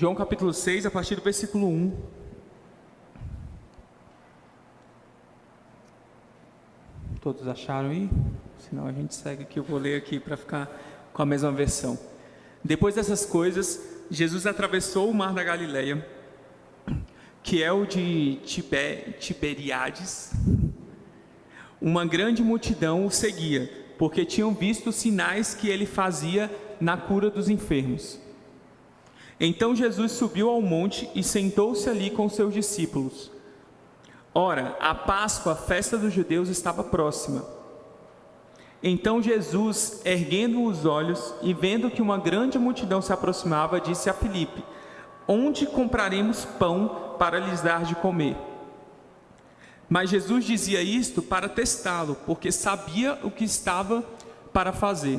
João capítulo 6, a partir do versículo 1. Todos acharam aí? Senão a gente segue aqui, eu vou ler aqui para ficar com a mesma versão. Depois dessas coisas, Jesus atravessou o mar da Galileia, que é o de Tiberíades. Uma grande multidão o seguia, porque tinham visto os sinais que ele fazia na cura dos enfermos. Então Jesus subiu ao monte e sentou-se ali com seus discípulos. Ora, a Páscoa, a festa dos judeus, estava próxima. Então Jesus, erguendo os olhos e vendo que uma grande multidão se aproximava, disse a Filipe: onde compraremos pão para lhes dar de comer? Mas Jesus dizia isto para testá-lo, porque sabia o que estava para fazer.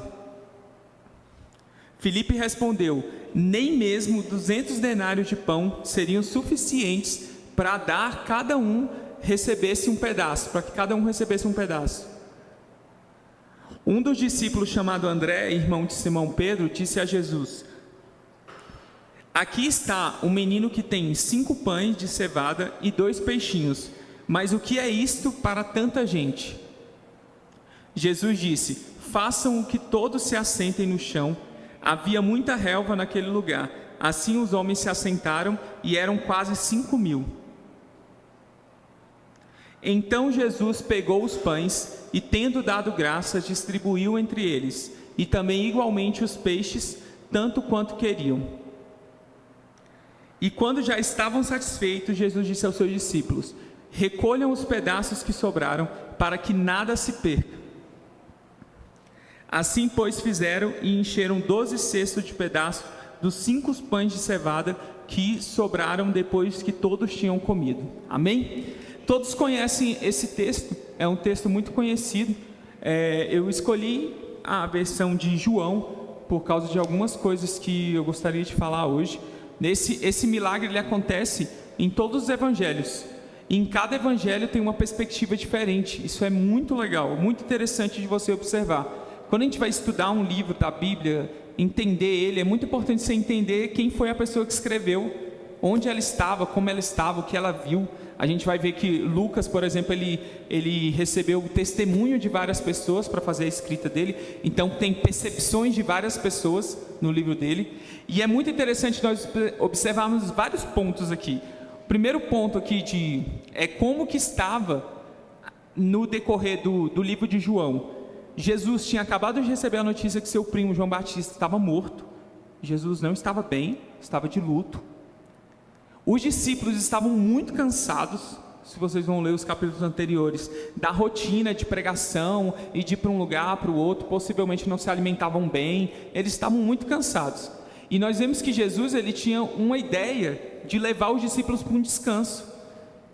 Filipe respondeu: nem mesmo 200 denários de pão seriam suficientes para dar cada um recebesse um pedaço, para que cada um recebesse um pedaço. Um dos discípulos, chamado André, irmão de Simão Pedro, disse a Jesus: aqui está um menino que tem 5 pães de cevada e 2 peixinhos, mas o que é isto para tanta gente? Jesus disse: façam que todos se assentem no chão. Havia muita relva naquele lugar. Assim os homens se assentaram e eram quase 5.000. Então Jesus pegou os pães e, tendo dado graças, distribuiu entre eles, e também igualmente os peixes, tanto quanto queriam. E quando já estavam satisfeitos, Jesus disse aos seus discípulos: recolham os pedaços que sobraram, para que nada se perca. Assim, pois, fizeram e encheram 12 cestos de pedaços dos 5 pães de cevada que sobraram depois que todos tinham comido. Amém? Todos conhecem esse texto, é um texto muito conhecido. Eu escolhi a versão de João por causa de algumas coisas que eu gostaria de falar hoje. Esse milagre ele acontece em todos os evangelhos. Em cada evangelho tem uma perspectiva diferente. Isso é muito legal, muito interessante de você observar. Quando a gente vai estudar um livro da Bíblia, entender ele, é muito importante você entender quem foi a pessoa que escreveu, onde ela estava, como ela estava, o que ela viu. A gente vai ver que Lucas, por exemplo, ele recebeu o testemunho de várias pessoas para fazer a escrita dele. Então tem percepções de várias pessoas no livro dele. E é muito interessante nós observarmos vários pontos aqui. O primeiro ponto aqui é como que estava no decorrer do livro de João. Jesus tinha acabado de receber a notícia que seu primo João Batista estava morto. Jesus não estava bem, estava de luto. Os discípulos estavam muito cansados, se vocês vão ler os capítulos anteriores, da rotina de pregação e de ir para um lugar, para o outro, possivelmente não se alimentavam bem, eles estavam muito cansados. E nós vemos que Jesus ele tinha uma ideia de levar os discípulos para um descanso,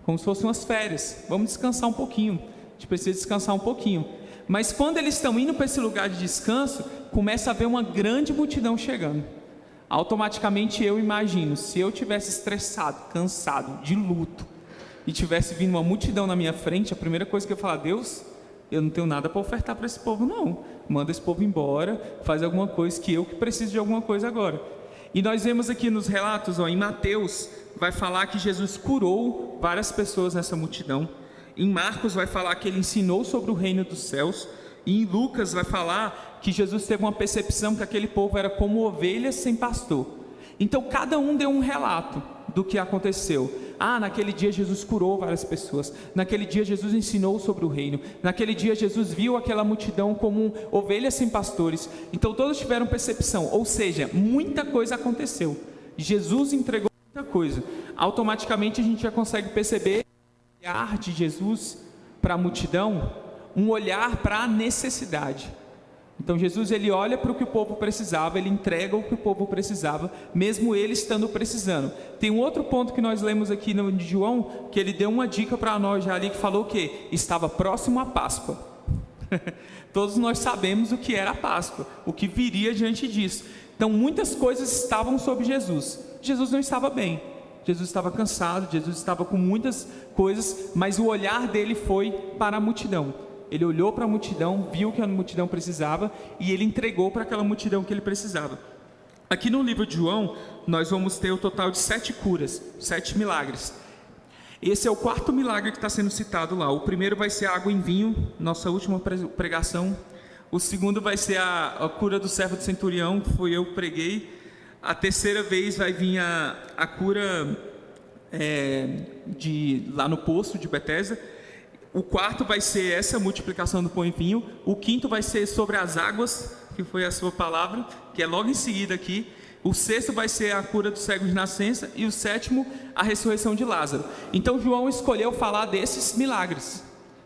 como se fossem umas férias. Vamos descansar um pouquinho, a gente precisa descansar um pouquinho. Mas quando eles estão indo para esse lugar de descanso, começa a haver uma grande multidão chegando. Automaticamente eu imagino, se eu tivesse estressado, cansado, de luto, e tivesse vindo uma multidão na minha frente, a primeira coisa que eu ia falar: Deus, eu não tenho nada para ofertar para esse povo não. Manda esse povo embora, faz alguma coisa, que eu que preciso de alguma coisa agora. E nós vemos aqui nos relatos, em Mateus, vai falar que Jesus curou várias pessoas nessa multidão. Em Marcos vai falar que ele ensinou sobre o reino dos céus. E em Lucas vai falar que Jesus teve uma percepção que aquele povo era como ovelhas sem pastor. Então cada um deu um relato do que aconteceu. Naquele dia Jesus curou várias pessoas. Naquele dia Jesus ensinou sobre o reino. Naquele dia Jesus viu aquela multidão como ovelhas sem pastores. Então todos tiveram percepção, ou seja, muita coisa aconteceu. Jesus entregou muita coisa. Automaticamente a gente já consegue perceber o olhar de Jesus para a multidão, um olhar para a necessidade. Então Jesus ele olha para o que o povo precisava, ele entrega o que o povo precisava, mesmo ele estando precisando. Tem um outro ponto que nós lemos aqui no de João, que ele deu uma dica para nós já ali, que falou que estava próximo à Páscoa. Todos nós sabemos o que era a Páscoa, o que viria diante disso. Então muitas coisas estavam sobre Jesus. Jesus não estava bem, Jesus estava cansado, Jesus estava com muitas coisas, mas o olhar dele foi para a multidão. Ele olhou para a multidão, viu que a multidão precisava e ele entregou para aquela multidão que ele precisava. Aqui no livro de João, nós vamos ter o total de 7 curas, 7 milagres. Esse é o quarto milagre que está sendo citado lá. O primeiro vai ser a água em vinho, nossa última pregação. O segundo vai ser a cura do servo do centurião, que foi eu que preguei. A terceira vez vai vir a cura lá no poço de Betesda. O quarto vai ser essa multiplicação do pão e vinho. O quinto vai ser sobre as águas, que foi a sua palavra, que é logo em seguida aqui. O sexto vai ser a cura do cego de nascença. E o sétimo, a ressurreição de Lázaro. Então João escolheu falar desses milagres.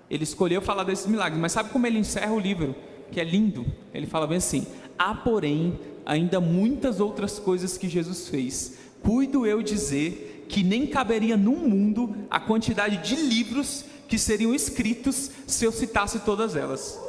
Ele escolheu falar desses milagres. Mas sabe como ele encerra o livro? Que é lindo. Ele fala bem assim: há porém ainda muitas outras coisas que Jesus fez. Cuido eu dizer que nem caberia no mundo a quantidade de livros que seriam escritos se eu citasse todas elas.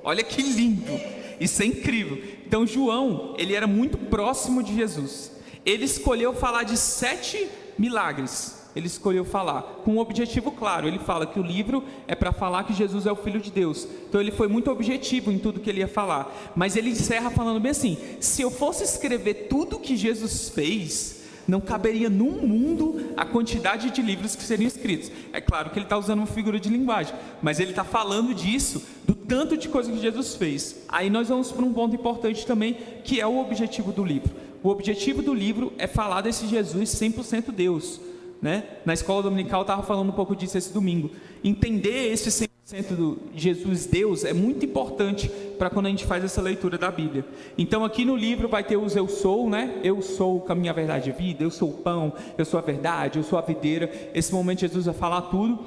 Olha que lindo. Isso é incrível. Então João, ele era muito próximo de Jesus. Ele escolheu falar de 7 milagres. Ele escolheu falar com um objetivo claro. Ele fala que o livro é para falar que Jesus é o Filho de Deus. Então ele foi muito objetivo em tudo que ele ia falar. Mas ele encerra falando bem assim: se eu fosse escrever tudo que Jesus fez, não caberia no mundo a quantidade de livros que seriam escritos. É claro que ele está usando uma figura de linguagem, mas ele está falando disso, do tanto de coisa que Jesus fez. Aí nós vamos para um ponto importante também, que é o objetivo do livro. O objetivo do livro é falar desse Jesus 100% Deus, né? Na escola dominical eu estava falando um pouco disso esse domingo. Entender esse 100% do Jesus Deus é muito importante para quando a gente faz essa leitura da Bíblia. Então aqui no livro vai ter os eu sou, né? Eu sou o caminho, a verdade e a vida, eu sou o pão, eu sou a verdade, eu sou a videira. Esse momento Jesus vai falar tudo.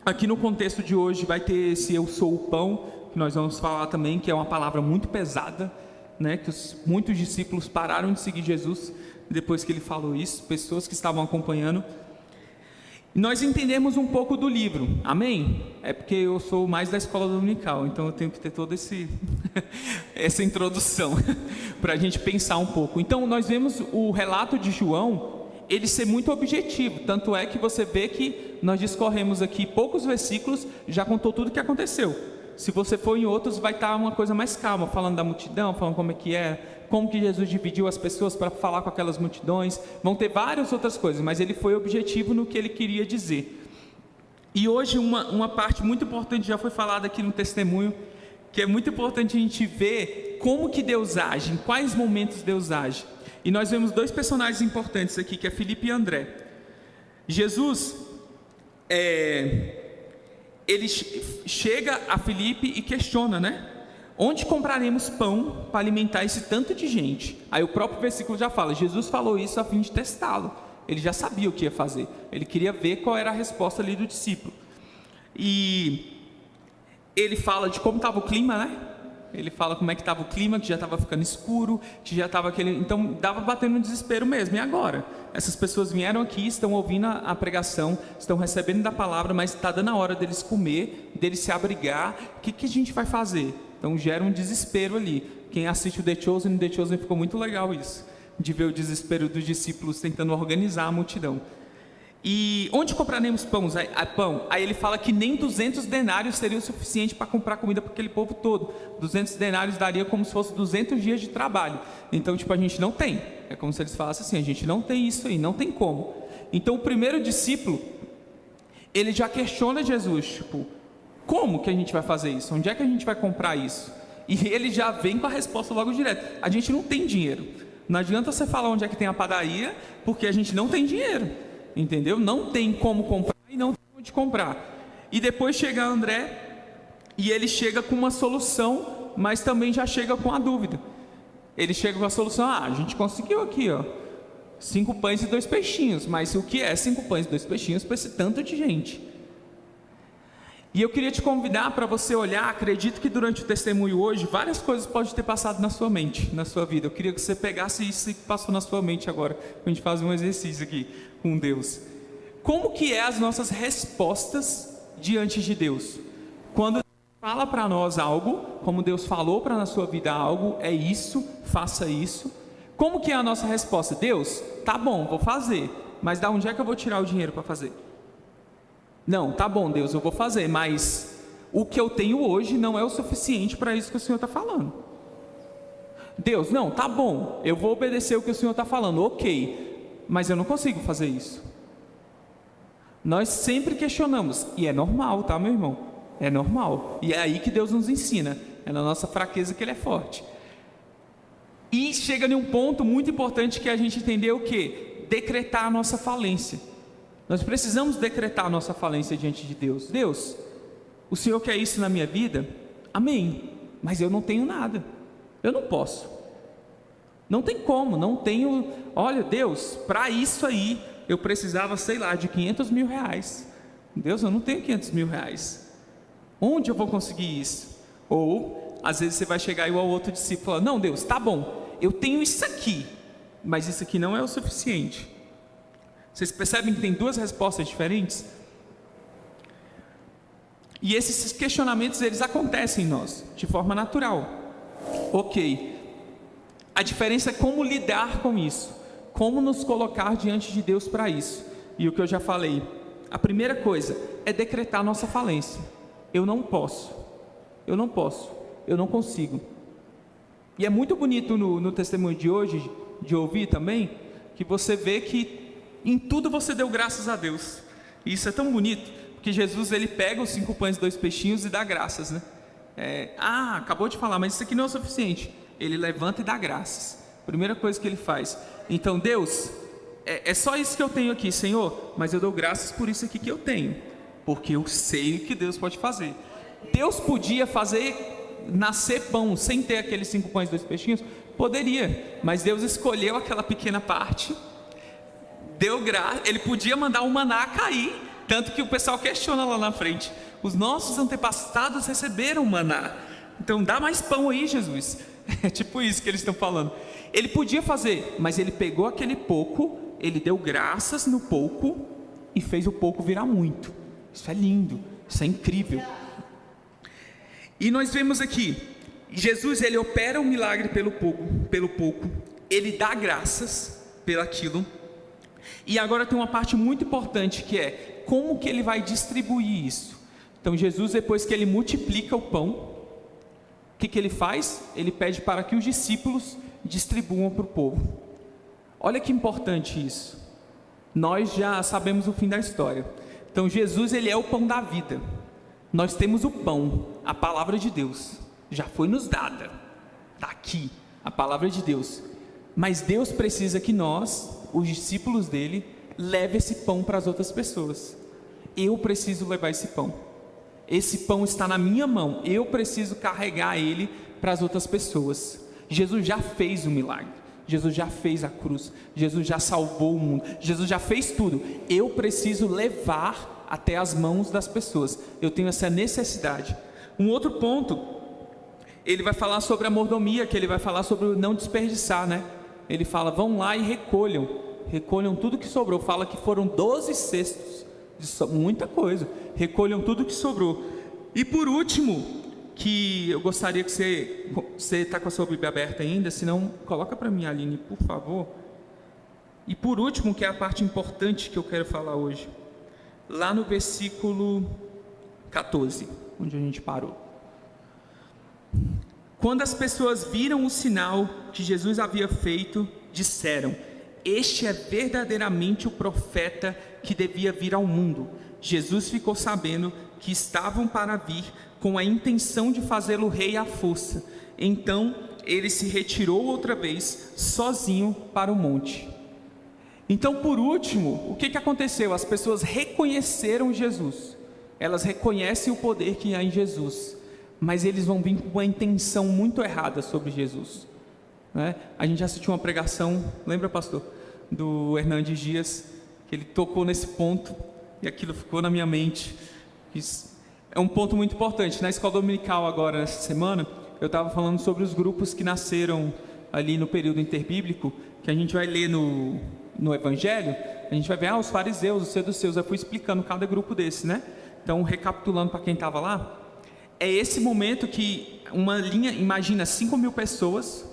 Aqui no contexto de hoje vai ter esse eu sou o pão, que nós vamos falar também, que é uma palavra muito pesada, né? Que muitos discípulos pararam de seguir Jesus depois que ele falou isso, pessoas que estavam acompanhando. Nós entendemos um pouco do livro, amém? É porque eu sou mais da escola dominical, então eu tenho que ter toda essa introdução para a gente pensar um pouco. Então nós vemos o relato de João, ele ser muito objetivo, tanto é que você vê que nós discorremos aqui poucos versículos, já contou tudo o que aconteceu. Se você for em outros, vai estar uma coisa mais calma, falando da multidão, falando como é que é, como que Jesus dividiu as pessoas para falar com aquelas multidões. Vão ter várias outras coisas, mas ele foi objetivo no que ele queria dizer. E hoje uma parte muito importante já foi falada aqui no testemunho, que é muito importante a gente ver como que Deus age, em quais momentos Deus age. E nós vemos 2 personagens importantes aqui, que é Filipe e André. Jesus, ele chega a Filipe e questiona, né? Onde compraremos pão para alimentar esse tanto de gente? Aí o próprio versículo já fala, Jesus falou isso a fim de testá-lo. Ele já sabia o que ia fazer. Ele queria ver qual era a resposta ali do discípulo. E ele fala de como estava o clima, né? Ele fala como é que estava o clima, que já estava ficando escuro, que já estava aquele... Então, dava batendo no desespero mesmo. E agora? Essas pessoas vieram aqui, estão ouvindo a pregação, estão recebendo da palavra, mas está dando a hora deles comer, deles se abrigar. O que a gente vai fazer? Então, gera um desespero ali. Quem assiste o The Chosen, no The Chosen ficou muito legal isso, de ver o desespero dos discípulos tentando organizar a multidão. E onde compraremos pão? Aí ele fala que nem 200 denários seria o suficiente para comprar comida para aquele povo todo. 200 denários daria como se fosse 200 dias de trabalho. Então, a gente não tem. É como se eles falassem assim, a gente não tem isso aí, não tem como. Então, o primeiro discípulo, ele já questiona Jesus, como que a gente vai fazer isso? Onde é que a gente vai comprar isso? E ele já vem com a resposta logo direto. A gente não tem dinheiro. Não adianta você falar onde é que tem a padaria, porque a gente não tem dinheiro. Entendeu? Não tem como comprar e não tem onde comprar. E depois chega André, e ele chega com uma solução, mas também já chega com a dúvida. Ele chega com a solução, a gente conseguiu aqui, 5 pães e 2 peixinhos, mas o que é 5 pães e 2 peixinhos para esse tanto de gente? E eu queria te convidar para você olhar, acredito que durante o testemunho hoje, várias coisas podem ter passado na sua mente, na sua vida. Eu queria que você pegasse isso que passou na sua mente agora, para a gente fazer um exercício aqui com Deus. Como que é as nossas respostas diante de Deus? Quando Deus fala para nós algo, como Deus falou para na sua vida algo, é isso, faça isso. Como que é a nossa resposta? Deus, tá bom, vou fazer, mas da onde é que eu vou tirar o dinheiro para fazer? Não, tá bom, Deus, eu vou fazer, mas o que eu tenho hoje não é o suficiente para isso que o Senhor está falando. Deus, não, tá bom, eu vou obedecer o que o Senhor está falando, ok, mas eu não consigo fazer isso. Nós sempre questionamos, e é normal, tá, meu irmão? É normal, e é aí que Deus nos ensina, é na nossa fraqueza que Ele é forte. E chega em um ponto muito importante que a gente entender o quê? Decretar a nossa falência. Nós precisamos decretar a nossa falência diante de Deus. Deus, o Senhor quer isso na minha vida? Amém, mas eu não tenho nada, eu não posso, não tem como, não tenho. Olha, Deus, para isso aí eu precisava, sei lá, de 500 mil reais. Deus, eu não tenho 500 mil reais, onde eu vou conseguir isso? Ou às vezes você vai chegar igual ao outro discípulo e falar, não, Deus, tá bom, eu tenho isso aqui, mas isso aqui não é o suficiente. Vocês percebem que tem duas respostas diferentes? E esses questionamentos, eles acontecem em nós, de forma natural. Ok, a diferença é como lidar com isso, como nos colocar diante de Deus para isso. E o que eu já falei, a primeira coisa é decretar nossa falência. Eu não posso, eu não posso, eu não consigo. E é muito bonito no testemunho de hoje, de ouvir também, que você vê que em tudo você deu graças a Deus. E isso é tão bonito, porque Jesus, ele pega os 5 pães e 2 peixinhos e dá graças, né? Acabou de falar, mas isso aqui não é o suficiente. Ele levanta e dá graças. Primeira coisa que ele faz. Então, Deus, é só isso que eu tenho aqui, Senhor, mas eu dou graças por isso aqui que eu tenho, porque eu sei o que Deus pode fazer. Deus podia fazer nascer pão sem ter aqueles 5 pães e 2 peixinhos? Poderia, mas Deus escolheu aquela pequena parte, deu graça. Ele podia mandar o maná cair, tanto que o pessoal questiona lá na frente, os nossos antepassados receberam maná, então dá mais pão aí, Jesus. É tipo isso que eles estão falando. Ele podia fazer, mas ele pegou aquele pouco, ele deu graças no pouco e fez o pouco virar muito. Isso é lindo, isso é incrível. E nós vemos aqui, Jesus, ele opera um milagre pelo pouco, ele dá graças pelaquilo. E agora tem uma parte muito importante, que é como que ele vai distribuir isso. Então Jesus, depois que ele multiplica o pão, o que ele faz? Ele pede para que os discípulos distribuam para o povo. Olha que importante isso. Nós já sabemos o fim da história. Então Jesus, ele é o pão da vida. Nós temos o pão, a palavra de Deus, já foi nos dada, está aqui, a palavra de Deus. Mas Deus precisa que nós, os discípulos dele, leve esse pão para as outras pessoas. Eu preciso levar esse pão. Esse pão está na minha mão, eu preciso carregar ele para as outras pessoas. Jesus já fez o milagre, Jesus já fez a cruz, Jesus já salvou o mundo, Jesus já fez tudo. Eu preciso levar até as mãos das pessoas, eu tenho essa necessidade. Um outro ponto, ele vai falar sobre a mordomia, que ele vai falar sobre o não desperdiçar, né? Ele fala, vão lá e recolham tudo que sobrou. Fala que foram 12 cestos, muita coisa, recolham tudo que sobrou. E por último, que eu gostaria que você está com a sua Bíblia aberta ainda, se não, coloca para mim, Aline, por favor. E por último, que é a parte importante que eu quero falar hoje, lá no versículo 14, onde a gente parou. Quando as pessoas viram o sinal que Jesus havia feito, disseram, este é verdadeiramente o profeta que devia vir ao mundo. Jesus ficou sabendo que estavam para vir com a intenção de fazê-lo rei à força. Então ele se retirou outra vez, sozinho para o monte. Então, por último, o que aconteceu? As pessoas reconheceram Jesus, elas reconhecem o poder que há em Jesus, mas eles vão vir com uma intenção muito errada sobre Jesus, né? A gente assistiu uma pregação, lembra, pastor, do Hernandes Dias, que ele tocou nesse ponto, e aquilo ficou na minha mente. Isso é um ponto muito importante. Na escola dominical agora, nessa semana, eu estava falando sobre os grupos que nasceram ali no período interbíblico, que a gente vai ler no Evangelho, a gente vai ver, os fariseus, os seduceus. Eu fui explicando cada grupo desse, né? Então, recapitulando para quem estava lá, é esse momento que uma linha, imagina 5.000 pessoas,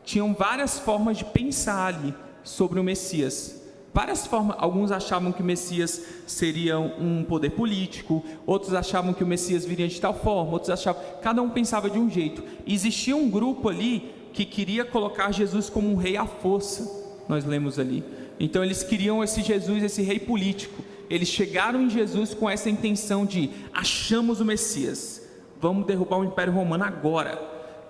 tinham várias formas de pensar ali sobre o Messias. Várias formas, alguns achavam que o Messias seria um poder político, outros achavam que o Messias viria de tal forma, outros achavam, cada um pensava de um jeito. E existia um grupo ali que queria colocar Jesus como um rei à força, nós lemos ali. Então eles queriam esse Jesus, esse rei político. Eles chegaram em Jesus com essa intenção de: achamos o Messias, vamos derrubar o Império Romano agora.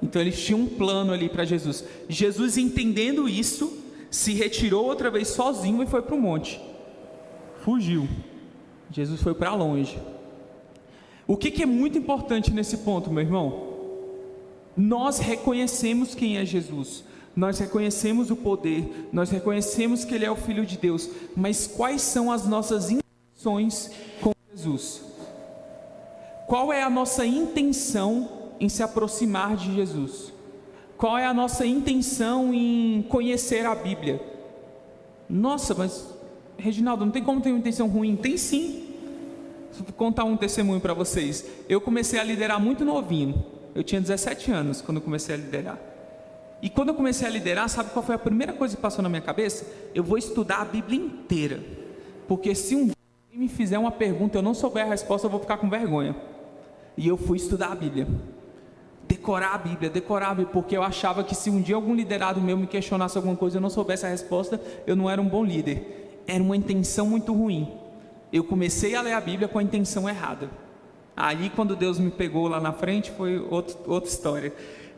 Então eles tinham um plano ali para Jesus. Jesus, entendendo isso, se retirou outra vez sozinho e foi para o monte. Fugiu. Jesus foi para longe. O que é muito importante nesse ponto, meu irmão? Nós reconhecemos quem é Jesus, nós reconhecemos o poder, nós reconhecemos que Ele é o Filho de Deus, mas quais são as nossas intenções com Jesus? Qual é a nossa intenção em se aproximar de Jesus? Qual é a nossa intenção em conhecer a Bíblia? Nossa, mas Reginaldo, não tem como ter uma intenção ruim? Tem sim. Vou contar um testemunho para vocês. Eu comecei a liderar muito novinho. Eu tinha 17 anos quando eu comecei a liderar. E quando eu comecei a liderar, sabe qual foi a primeira coisa que passou na minha cabeça? Eu vou estudar a Bíblia inteira. Porque se um dia me fizer uma pergunta e eu não souber a resposta, eu vou ficar com vergonha. E eu fui estudar a Bíblia. Decorar a Bíblia, porque eu achava que se um dia algum liderado meu me questionasse alguma coisa e eu não soubesse a resposta, eu não era um bom líder. Era uma intenção muito ruim. Eu comecei a ler a Bíblia com a intenção errada. Aí quando Deus me pegou lá na frente, foi outra história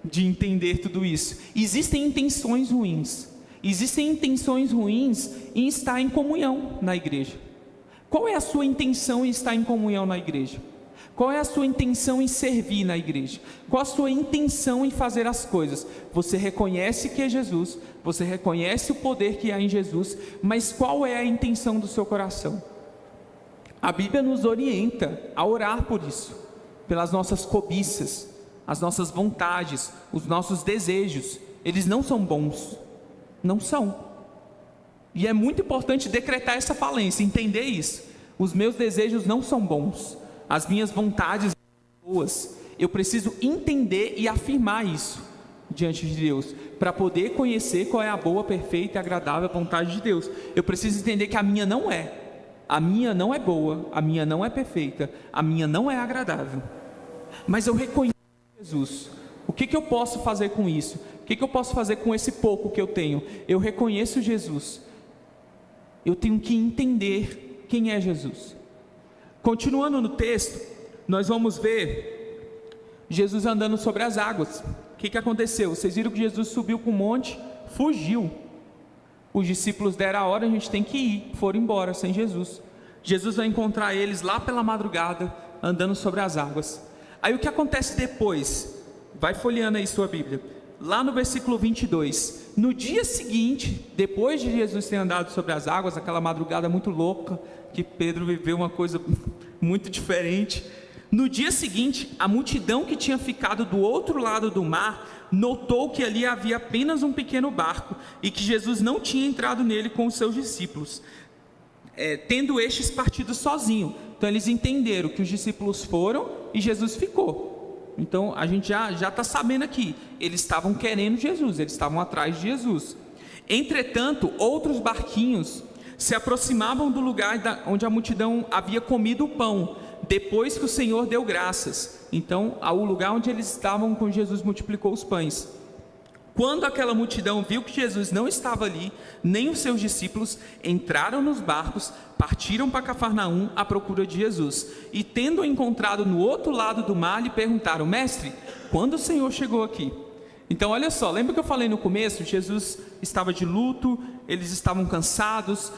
de entender tudo isso. Existem intenções ruins. Existem intenções ruins em estar em comunhão na igreja. Qual é a sua intenção em estar em comunhão na igreja? Qual é a sua intenção em servir na igreja? Qual a sua intenção em fazer as coisas? Você reconhece que é Jesus, você reconhece o poder que há em Jesus, mas qual é a intenção do seu coração? A Bíblia nos orienta a orar por isso, pelas nossas cobiças, as nossas vontades, os nossos desejos. Eles não são bons, não são. E é muito importante decretar essa falência, entender isso. Os meus desejos não são bons, as minhas vontades são boas. Eu preciso entender e afirmar isso diante de Deus, para poder conhecer qual é a boa, perfeita e agradável vontade de Deus. Eu preciso entender que a minha não é boa, a minha não é perfeita, a minha não é agradável, mas eu reconheço Jesus. O que eu posso fazer com isso? O que eu posso fazer com esse pouco que eu tenho? Eu reconheço Jesus. Eu tenho que entender quem é Jesus. Continuando no texto, nós vamos ver Jesus andando sobre as águas. O que aconteceu? Vocês viram que Jesus subiu para o monte, fugiu. Os discípulos deram a hora, a gente tem que ir, foram embora sem Jesus. Jesus vai encontrar eles lá pela madrugada, andando sobre as águas. Aí o que acontece depois? Vai folheando aí sua Bíblia. Lá no versículo 22, no dia seguinte, depois de Jesus ter andado sobre as águas, aquela madrugada muito louca, que Pedro viveu uma coisa muito diferente. No dia seguinte, a multidão que tinha ficado do outro lado do mar, notou que ali havia apenas um pequeno barco, e que Jesus não tinha entrado nele com os seus discípulos, tendo estes partido sozinho. Então eles entenderam que os discípulos foram e Jesus ficou. Então a gente já está sabendo aqui, eles estavam querendo Jesus, eles estavam atrás de Jesus. Entretanto, outros barquinhos se aproximavam do lugar onde a multidão havia comido o pão, depois que o Senhor deu graças. Então, ao lugar onde eles estavam, quando Jesus multiplicou os pães. Quando aquela multidão viu que Jesus não estava ali, nem os seus discípulos, entraram nos barcos, partiram para Cafarnaum à procura de Jesus. E tendo-o encontrado no outro lado do mar, lhe perguntaram: Mestre, quando o Senhor chegou aqui? Então olha só, lembra que eu falei no começo? Jesus estava de luto, eles estavam cansados,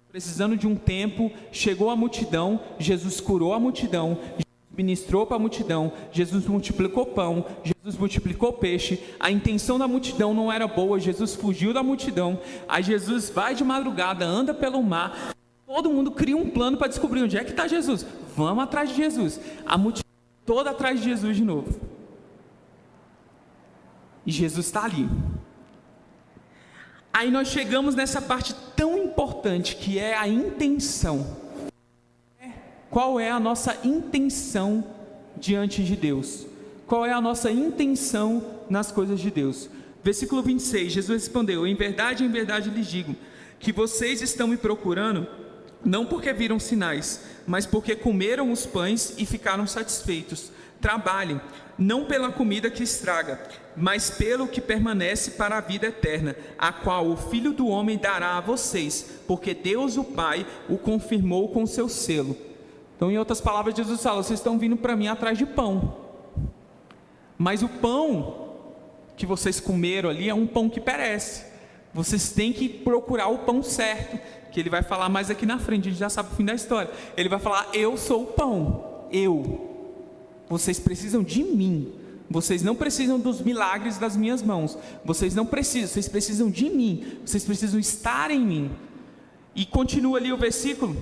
precisando de um tempo. Chegou a multidão, Jesus curou a multidão, ministrou para a multidão, Jesus multiplicou pão, Jesus multiplicou peixe. A intenção da multidão não era boa, Jesus fugiu da multidão. Aí Jesus vai de madrugada, anda pelo mar, todo mundo cria um plano para descobrir onde é que está Jesus. Vamos atrás de Jesus. A multidão toda atrás de Jesus de novo. E Jesus está ali. Aí nós chegamos nessa parte tão importante, que é a intenção. Qual é a nossa intenção diante de Deus? Qual é a nossa intenção nas coisas de Deus? Versículo 26, Jesus respondeu: em verdade lhes digo, que vocês estão me procurando, não porque viram sinais, mas porque comeram os pães e ficaram satisfeitos. Trabalhem, não pela comida que estraga, mas pelo que permanece para a vida eterna, a qual o Filho do Homem dará a vocês, porque Deus o Pai o confirmou com seu selo. Então, em outras palavras, Jesus fala: vocês estão vindo para mim atrás de pão, mas o pão que vocês comeram ali é um pão que perece. Vocês têm que procurar o pão certo, que ele vai falar mais aqui na frente, a gente já sabe o fim da história. Ele vai falar: eu sou o pão, vocês precisam de mim, vocês não precisam dos milagres das minhas mãos, vocês precisam de mim, vocês precisam estar em mim. E continua ali o versículo,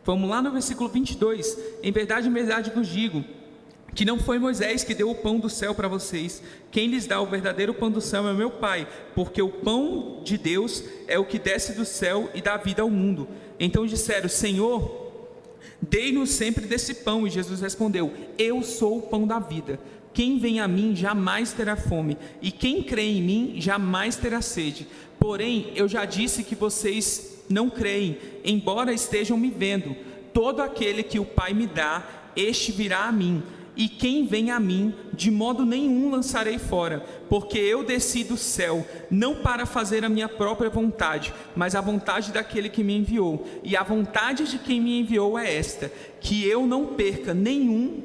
vamos lá no versículo 22, em verdade vos digo, que não foi Moisés que deu o pão do céu para vocês, quem lhes dá o verdadeiro pão do céu é o meu Pai, porque o pão de Deus é o que desce do céu e dá vida ao mundo. Então disseram: Senhor, dei-nos sempre desse pão. E Jesus respondeu: eu sou o pão da vida, quem vem a mim jamais terá fome, e quem crê em mim jamais terá sede. Porém, eu já disse que vocês não creem, embora estejam me vendo. Todo aquele que o Pai me dá, este virá a mim, e quem vem a mim, de modo nenhum lançarei fora, porque eu desci do céu, não para fazer a minha própria vontade, mas a vontade daquele que me enviou. E a vontade de quem me enviou é esta: que eu não perca nenhum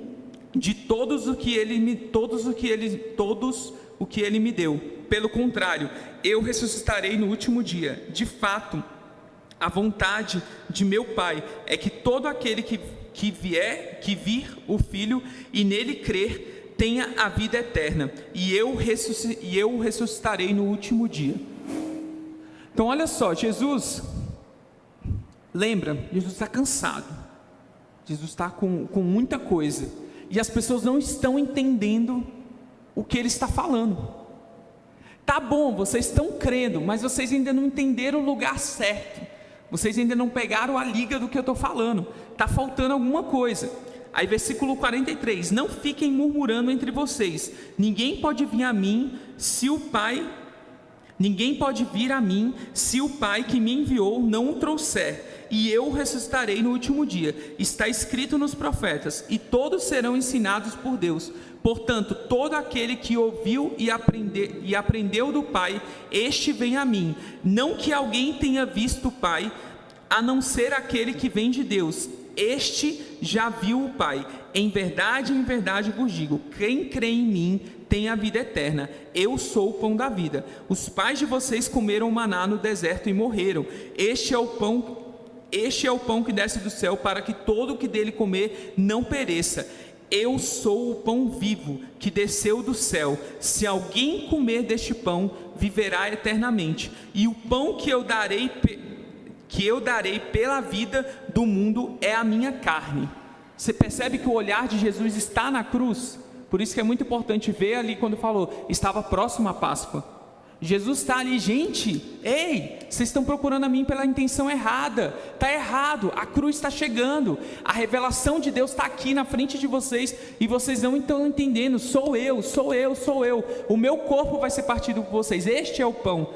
de todos o que ele me deu. Pelo contrário, eu ressuscitarei no último dia. De fato, a vontade de meu Pai é que todo aquele que vir o Filho e nele crer, tenha a vida eterna, e eu ressuscitarei no último dia. Então olha só, Jesus está cansado, Jesus está com muita coisa, e as pessoas não estão entendendo o que ele está falando. Tá bom, vocês estão crendo, mas vocês ainda não entenderam o lugar certo, vocês ainda não pegaram a liga do que eu estou falando, está faltando alguma coisa. Aí versículo 43, não fiquem murmurando entre vocês, ninguém pode vir a mim se o Pai que me enviou não o trouxer, e eu o ressuscitarei no último dia. Está escrito nos profetas, e todos serão ensinados por Deus. Portanto, todo aquele que ouviu e aprendeu do Pai, este vem a mim. Não que alguém tenha visto o Pai, a não ser aquele que vem de Deus. Este já viu o Pai. Em verdade vos digo, quem crê em mim tem a vida eterna. Eu sou o pão da vida. Os pais de vocês comeram maná no deserto e morreram. Este é o pão que desce do céu, para que todo o que dele comer não pereça. Eu sou o pão vivo que desceu do céu. Se alguém comer deste pão, viverá eternamente. E o pão que eu darei pela vida do mundo é a minha carne. Você percebe que o olhar de Jesus está na cruz? Por isso que é muito importante ver ali quando falou, estava próximo à Páscoa. Jesus está ali: gente, ei, vocês estão procurando a mim pela intenção errada, está errado, a cruz está chegando, a revelação de Deus está aqui na frente de vocês, e vocês não estão entendendo, sou eu, o meu corpo vai ser partido por vocês, este é o pão.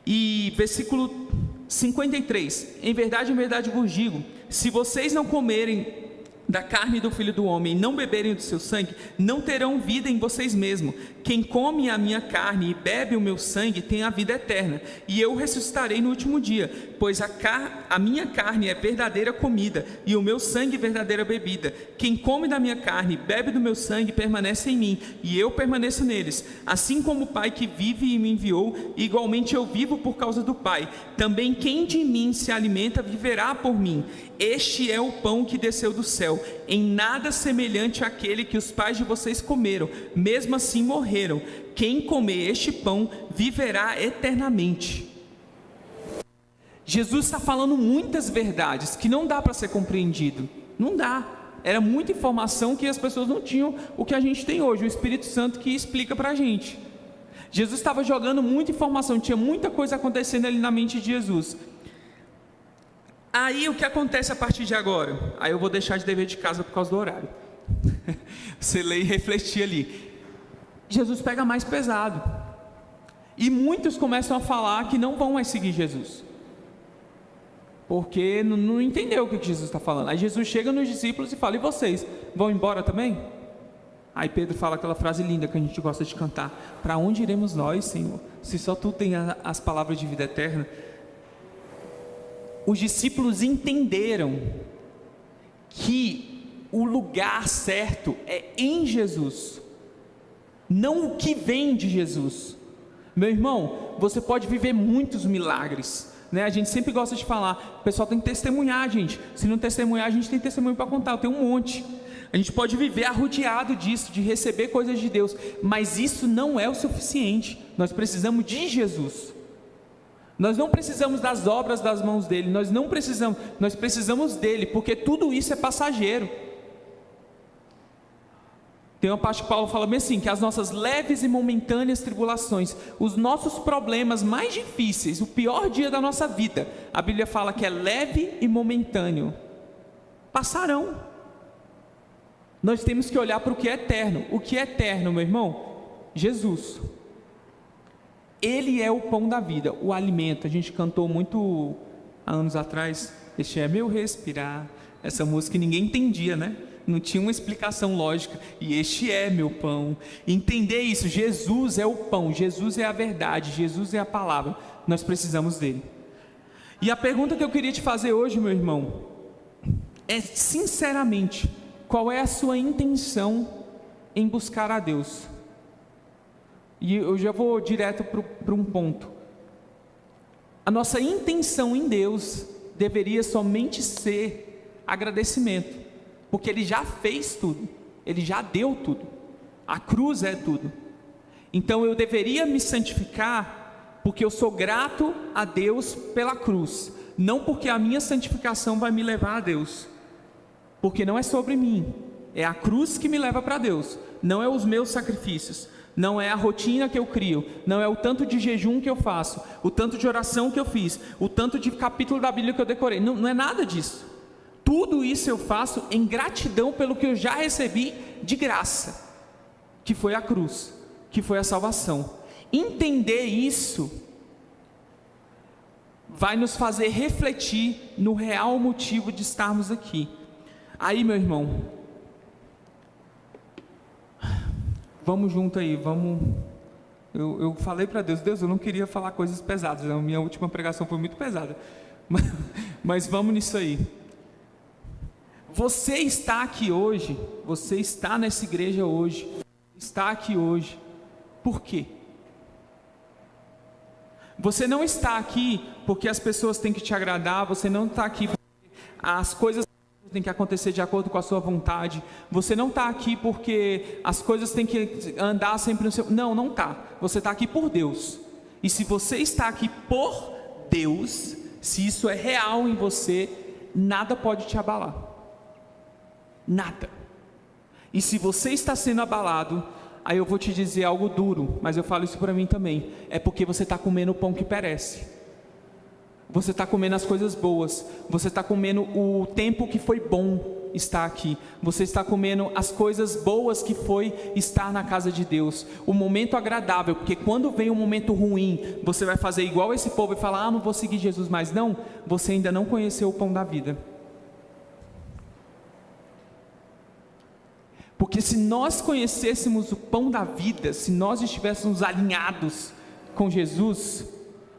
E versículo 53, em verdade vos digo, se vocês não comerem da carne do Filho do Homem e não beberem do seu sangue, não terão vida em vocês mesmos. Quem come a minha carne e bebe o meu sangue tem a vida eterna, e eu ressuscitarei no último dia, pois a minha carne é verdadeira comida, e o meu sangue verdadeira bebida. Quem come da minha carne e bebe do meu sangue permanece em mim, e eu permaneço neles. Assim como o Pai que vive e me enviou, igualmente eu vivo por causa do Pai. Também quem de mim se alimenta viverá por mim. Este é o pão que desceu do céu, em nada semelhante àquele que os pais de vocês comeram, mesmo assim morreram. Quem comer este pão viverá eternamente. Jesus está falando muitas verdades que não dá para ser compreendido, não dá. Era muita informação que as pessoas não tinham o que a gente tem hoje, o Espírito Santo que explica para a gente. Jesus estava jogando muita informação, tinha muita coisa acontecendo ali na mente de Jesus. Aí o que acontece a partir de agora? Aí eu vou deixar de dever de casa por causa do horário. Você lê e refletir ali. Jesus pega mais pesado. E muitos começam a falar que não vão mais seguir Jesus. porque não entendeu o que Jesus está falando. Aí Jesus chega nos discípulos e fala: e vocês, vão embora também? Aí Pedro fala aquela frase linda que a gente gosta de cantar: para onde iremos nós, Senhor, se só Tu tem as palavras de vida eterna? Os discípulos entenderam que o lugar certo é em Jesus, não o que vem de Jesus. Meu irmão, você pode viver muitos milagres, né? A gente sempre gosta de falar, o pessoal tem que testemunhar, gente. Se não testemunhar, a gente tem testemunho para contar. Eu tenho um monte. A gente pode viver arrodeado disso, de receber coisas de Deus, mas isso não é o suficiente. Nós precisamos de Jesus. Nós não precisamos das obras das mãos dele, nós precisamos dele, porque tudo isso é passageiro. Tem uma parte que Paulo fala bem assim, que as nossas leves e momentâneas tribulações, os nossos problemas mais difíceis, o pior dia da nossa vida, a Bíblia fala que é leve e momentâneo, passarão. Nós temos que olhar para o que é eterno. O que é eterno, meu irmão? Jesus. Ele é o pão da vida, o alimento. A gente cantou muito há anos atrás, este é meu respirar. Essa música ninguém entendia, né? Não tinha uma explicação lógica. E este é meu pão. Entender isso, Jesus é o pão, Jesus é a verdade, Jesus é a palavra. Nós precisamos dele. E a pergunta que eu queria te fazer hoje, meu irmão, é sinceramente, qual é a sua intenção em buscar a Deus? E eu já vou direto para um ponto. A nossa intenção em Deus deveria somente ser agradecimento, porque Ele já fez tudo, Ele já deu tudo, a cruz é tudo. Então eu deveria me santificar, porque eu sou grato a Deus pela cruz, não porque a minha santificação vai me levar a Deus, porque não é sobre mim, é a cruz que me leva para Deus, não é os meus sacrifícios, não é a rotina que eu crio, não é o tanto de jejum que eu faço, o tanto de oração que eu fiz, o tanto de capítulo da Bíblia que eu decorei, não é nada disso. Tudo isso eu faço em gratidão pelo que eu já recebi de graça, que foi a cruz, que foi a salvação. Entender isso vai nos fazer refletir no real motivo de estarmos aqui. Aí, meu irmão, vamos junto aí, vamos. Eu falei para Deus, eu não queria falar coisas pesadas, a minha última pregação foi muito pesada, mas vamos nisso aí. Você está aqui hoje, você está nessa igreja hoje, está aqui hoje, por quê? Você não está aqui porque as pessoas têm que te agradar, você não está aqui porque as coisas têm que acontecer de acordo com a sua vontade, você não está aqui porque as coisas têm que andar sempre no seu... Não está, você está aqui por Deus, e se você está aqui por Deus, se isso é real em você, nada pode te abalar. Nada. E se você está sendo abalado, aí eu vou te dizer algo duro, mas eu falo isso para mim também, é porque você está comendo o pão que perece, você está comendo as coisas boas, você está comendo o tempo que foi bom estar aqui, você está comendo as coisas boas que foi estar na casa de Deus, o momento agradável, porque quando vem um momento ruim, você vai fazer igual esse povo e falar, não vou seguir Jesus mais. Não, você ainda não conheceu o pão da vida. Porque se nós conhecêssemos o pão da vida, se nós estivéssemos alinhados com Jesus,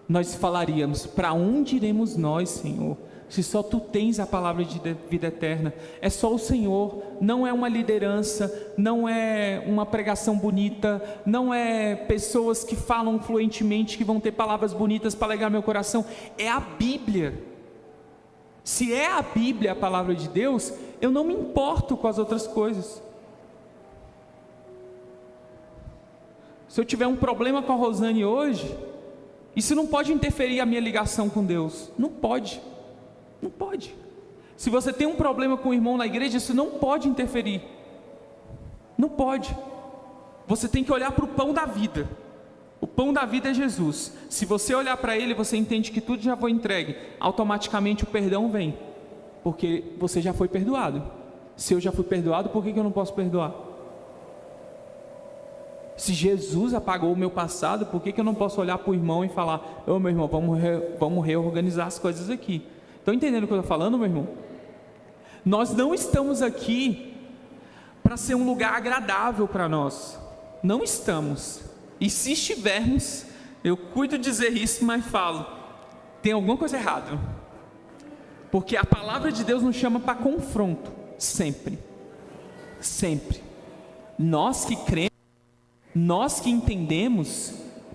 nós falaríamos, para onde iremos nós, Senhor? Se só Tu tens a palavra de vida eterna, é só o Senhor, não é uma liderança, não é uma pregação bonita, não é pessoas que falam fluentemente, que vão ter palavras bonitas para alegrar meu coração, é a Bíblia. Se é a Bíblia a palavra de Deus, eu não me importo com as outras coisas. Se eu tiver um problema com a Rosane hoje, isso não pode interferir a minha ligação com Deus. Não pode. Não pode. Se você tem um problema com o irmão na igreja, isso não pode interferir. Não pode. Você tem que olhar para o pão da vida. O pão da vida é Jesus. Se você olhar para Ele, você entende que tudo já foi entregue. Automaticamente o perdão vem. Porque você já foi perdoado. Se eu já fui perdoado, por que eu não posso perdoar? Se Jesus apagou o meu passado, por que eu não posso olhar para o irmão e falar, ô meu irmão, vamos reorganizar as coisas aqui? Estão entendendo o que eu estou falando, meu irmão? Nós não estamos aqui para ser um lugar agradável para nós. Não estamos. E se estivermos, eu cuido de dizer isso, mas falo, tem alguma coisa errada. Porque a palavra de Deus nos chama para confronto, sempre. Sempre. Nós que cremos, nós que entendemos,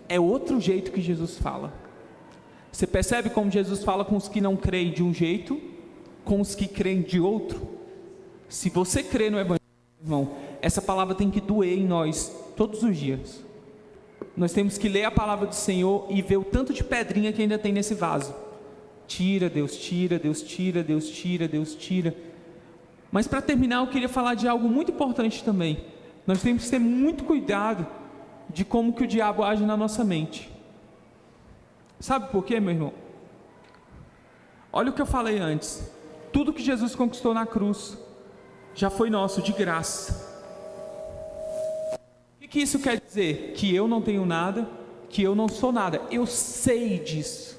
é outro jeito que Jesus fala. Você percebe como Jesus fala com os que não creem de um jeito, com os que creem de outro? Se você crê no Evangelho, irmão, essa palavra tem que doer em nós todos os dias. Nós temos que ler a palavra do Senhor e ver o tanto de pedrinha que ainda tem nesse vaso. Tira, Deus tira, Deus tira, Deus tira, Deus tira. Mas para terminar, eu queria falar de algo muito importante também. Nós temos que ter muito cuidado de como que o diabo age na nossa mente. Sabe por quê, meu irmão? Olha o que eu falei antes. Tudo que Jesus conquistou na cruz já foi nosso, de graça. O que isso quer dizer? Que eu não tenho nada, que eu não sou nada. Eu sei disso.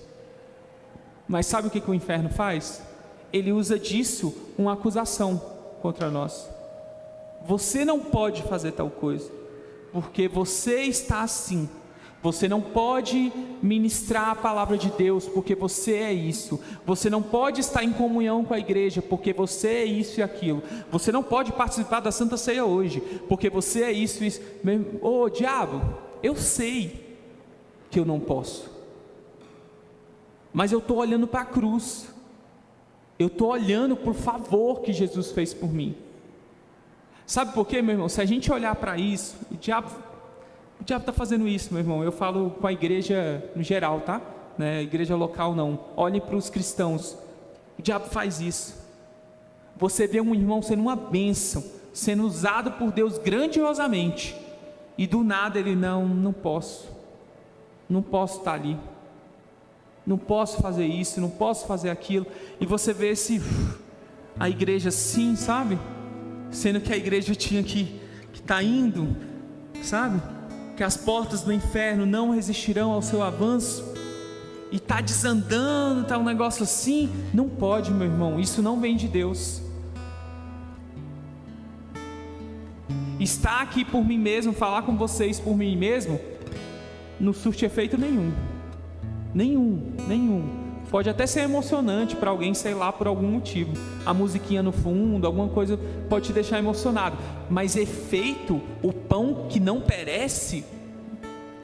Mas sabe o que o inferno faz? Ele usa disso uma acusação contra nós. Você não pode fazer tal coisa, porque você está assim. Você não pode ministrar a palavra de Deus, porque você é isso. Você não pode estar em comunhão com a igreja, porque você é isso e aquilo. Você não pode participar da Santa Ceia hoje, porque você é isso e isso. Ô diabo, eu sei que eu não posso, mas eu estou olhando para a cruz. Eu estou olhando para o favor que Jesus fez por mim. Sabe por quê, meu irmão? Se a gente olhar para isso, o diabo está fazendo isso, meu irmão. Eu falo com a igreja no geral, tá? Né? Igreja local não. Olhe para os cristãos. O diabo faz isso. Você vê um irmão sendo uma bênção, sendo usado por Deus grandiosamente, e do nada ele, não posso estar ali. Não posso fazer isso, não posso fazer aquilo. E você vê a igreja assim, sabe? Sendo que a igreja tinha que estar indo, sabe? Que as portas do inferno não resistirão ao seu avanço. E está desandando, está um negócio assim. Não pode, meu irmão, isso não vem de Deus. Estar aqui por mim mesmo, falar com vocês por mim mesmo, não surte efeito nenhum. Nenhum. Pode até ser emocionante para alguém, sei lá, por algum motivo. A musiquinha no fundo, alguma coisa pode te deixar emocionado. Mas efeito, o pão que não perece,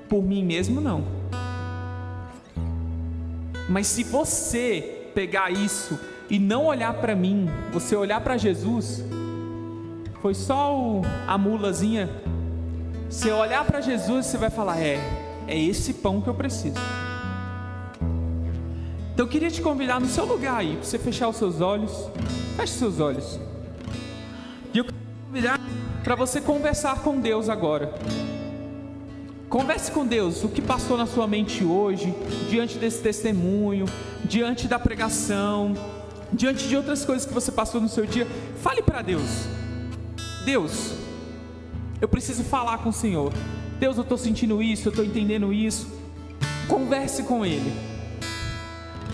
por mim mesmo não. Mas se você pegar isso e não olhar para mim, você olhar para Jesus, foi só a mulazinha. Você olhar para Jesus, você vai falar, é esse pão que eu preciso. Então eu queria te convidar no seu lugar aí, para você fechar os seus olhos. Feche seus olhos. E eu quero te convidar para você conversar com Deus agora. Converse com Deus, o que passou na sua mente hoje, diante desse testemunho, diante da pregação, diante de outras coisas que você passou no seu dia. Fale para Deus. Deus, eu preciso falar com o Senhor. Deus, eu estou sentindo isso, eu estou entendendo isso. Converse com Ele.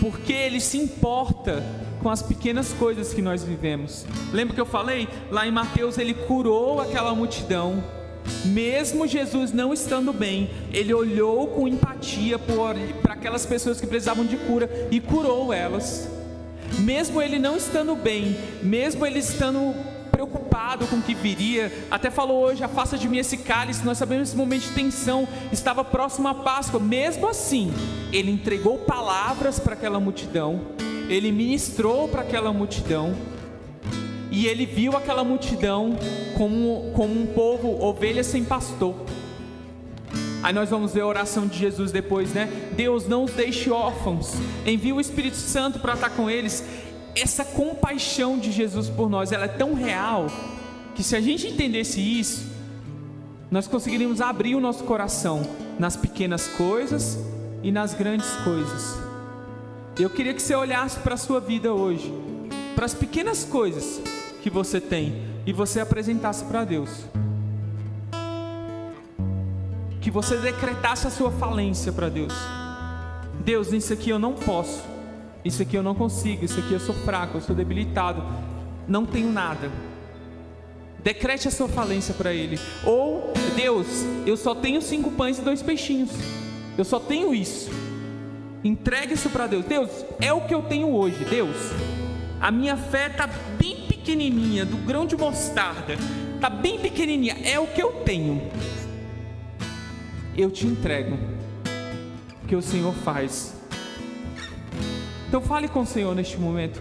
Porque Ele se importa com as pequenas coisas que nós vivemos. Lembra que eu falei? Lá em Mateus, Ele curou aquela multidão. Mesmo Jesus não estando bem, Ele olhou com empatia para aquelas pessoas que precisavam de cura e curou elas. Mesmo Ele não estando bem, mesmo Ele estando preocupado com o que viria, até falou hoje, afasta de mim esse cálice. Nós sabemos esse momento de tensão, estava próximo à Páscoa. Mesmo assim, Ele entregou palavras para aquela multidão, Ele ministrou para aquela multidão, e Ele viu aquela multidão como um povo, ovelhas sem pastor. Aí nós vamos ver a oração de Jesus depois, né? Deus, não os deixe órfãos, envia o Espírito Santo para estar com eles. Essa compaixão de Jesus por nós, ela é tão real, que se a gente entendesse isso, nós conseguiríamos abrir o nosso coração nas pequenas coisas e nas grandes coisas. Eu queria que você olhasse para a sua vida hoje, para as pequenas coisas que você tem, e você apresentasse para Deus. Que você decretasse a sua falência para Deus. Deus, nisso aqui eu não posso. isso aqui eu não consigo, isso aqui eu sou fraco, eu sou debilitado, não tenho nada. Decrete a sua falência para Ele. Ou, Deus, eu só tenho 5 pães e 2 peixinhos, eu só tenho isso. Entregue isso para Deus. Deus, é o que eu tenho hoje. Deus, a minha fé está bem pequenininha, do grão de mostarda, está bem pequenininha, é o que eu tenho. Eu te entrego, o que o Senhor faz. Então fale com o Senhor neste momento.